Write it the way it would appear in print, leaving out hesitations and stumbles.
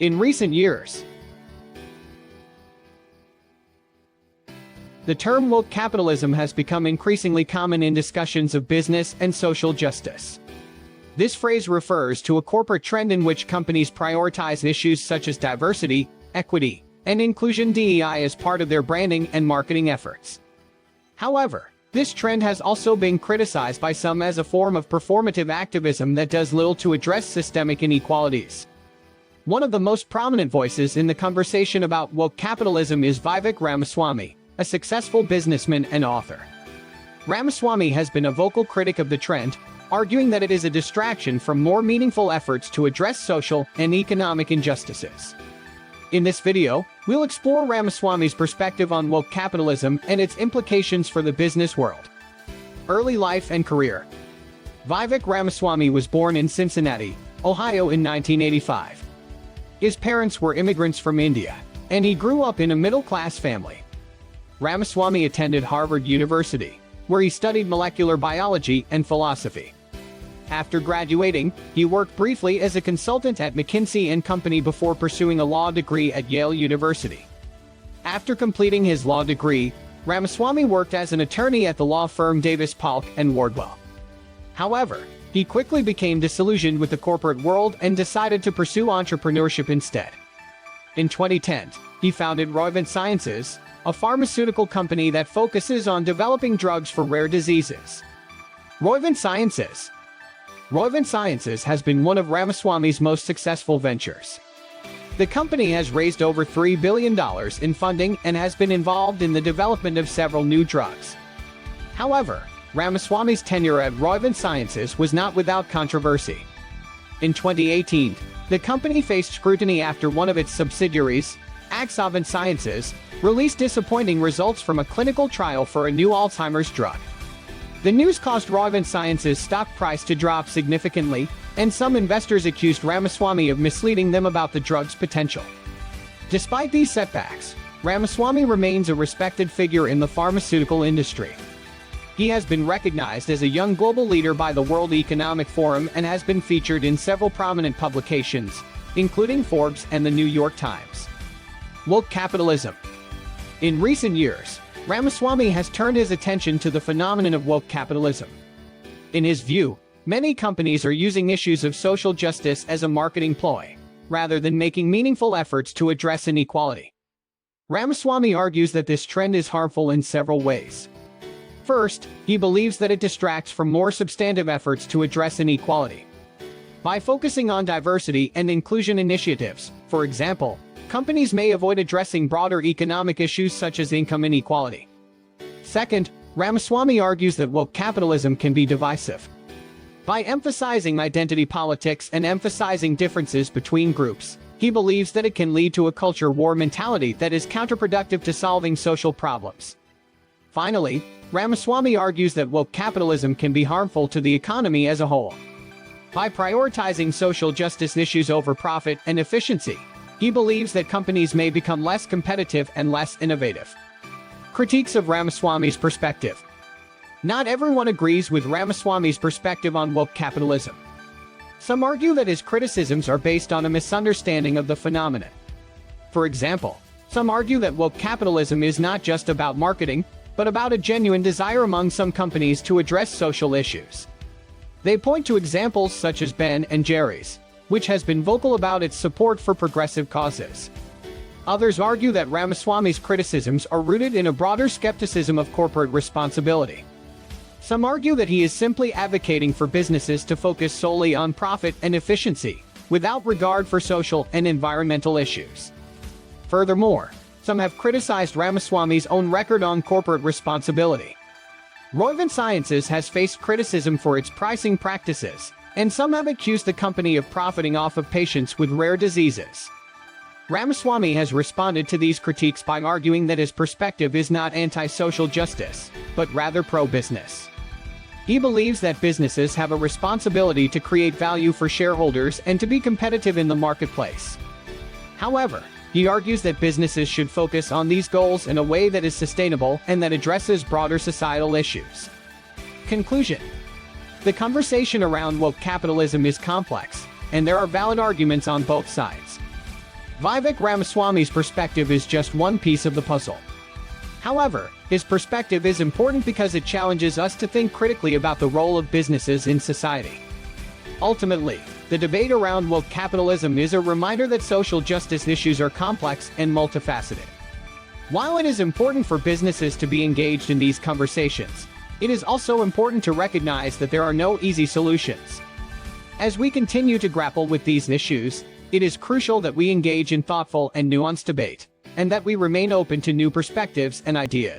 In recent years, the term woke capitalism has become increasingly common in discussions of business and social justice. This phrase refers to a corporate trend in which companies prioritize issues such as diversity, equity, and inclusion (DEI) as part of their branding and marketing efforts. However, this trend has also been criticized by some as a form of performative activism that does little to address systemic inequalities. One of the most prominent voices in the conversation about woke capitalism is Vivek Ramaswamy, a successful businessman and author. Ramaswamy has been a vocal critic of the trend, arguing that it is a distraction from more meaningful efforts to address social and economic injustices. In this video, we'll explore Ramaswamy's perspective on woke capitalism and its implications for the business world. Early life and career. Vivek Ramaswamy was born in Cincinnati, Ohio in 1985. His parents were immigrants from India, and he grew up in a middle-class family. Ramaswamy attended Harvard University, where he studied molecular biology and philosophy. After graduating, he worked briefly as a consultant at McKinsey & Company before pursuing a law degree at Yale University. After completing his law degree, Ramaswamy worked as an attorney at the law firm Davis Polk & Wardwell. However, he quickly became disillusioned with the corporate world and decided to pursue entrepreneurship instead. In 2010, he founded Roivant Sciences, a pharmaceutical company that focuses on developing drugs for rare diseases. Roivant Sciences has been one of Ramaswamy's most successful ventures. The company has raised over $3 billion in funding and has been involved in the development of several new drugs. However, Ramaswamy's tenure at Roivant Sciences was not without controversy. In 2018, the company faced scrutiny after one of its subsidiaries, Axovant Sciences, released disappointing results from a clinical trial for a new Alzheimer's drug. The news caused Roivant Sciences' stock price to drop significantly, and some investors accused Ramaswamy of misleading them about the drug's potential. Despite these setbacks, Ramaswamy remains a respected figure in the pharmaceutical industry. He has been recognized as a young global leader by the World Economic Forum and has been featured in several prominent publications, including Forbes and the New York Times. Woke capitalism. In recent years, Ramaswamy has turned his attention to the phenomenon of woke capitalism. In his view, many companies are using issues of social justice as a marketing ploy, rather than making meaningful efforts to address inequality. Ramaswamy argues that this trend is harmful in several ways. First, he believes that it distracts from more substantive efforts to address inequality. By focusing on diversity and inclusion initiatives, for example, companies may avoid addressing broader economic issues such as income inequality. Second, Ramaswamy argues that woke capitalism can be divisive. By emphasizing identity politics and emphasizing differences between groups, he believes that it can lead to a culture war mentality that is counterproductive to solving social problems. Finally, Ramaswamy argues that woke capitalism can be harmful to the economy as a whole. By prioritizing social justice issues over profit and efficiency, he believes that companies may become less competitive and less innovative. Critiques of Ramaswamy's perspective. Not everyone agrees with Ramaswamy's perspective on woke capitalism. Some argue that his criticisms are based on a misunderstanding of the phenomenon. For example, some argue that woke capitalism is not just about marketing, but about a genuine desire among some companies to address social issues. They point to examples such as Ben & Jerry's, which has been vocal about its support for progressive causes. Others argue that Ramaswamy's criticisms are rooted in a broader skepticism of corporate responsibility. Some argue that he is simply advocating for businesses to focus solely on profit and efficiency, without regard for social and environmental issues. Furthermore, some have criticized Ramaswamy's own record on corporate responsibility. Roivant Sciences has faced criticism for its pricing practices, and some have accused the company of profiting off of patients with rare diseases. Ramaswamy has responded to these critiques by arguing that his perspective is not anti-social justice, but rather pro-business. He believes that businesses have a responsibility to create value for shareholders and to be competitive in the marketplace. However, he argues that businesses should focus on these goals in a way that is sustainable and that addresses broader societal issues. Conclusion. The conversation around woke capitalism is complex, and there are valid arguments on both sides. Vivek Ramaswamy's perspective is just one piece of the puzzle. However, his perspective is important because it challenges us to think critically about the role of businesses in society. Ultimately, the debate around woke capitalism is a reminder that social justice issues are complex and multifaceted. While it is important for businesses to be engaged in these conversations, it is also important to recognize that there are no easy solutions. As we continue to grapple with these issues, it is crucial that we engage in thoughtful and nuanced debate, and that we remain open to new perspectives and ideas.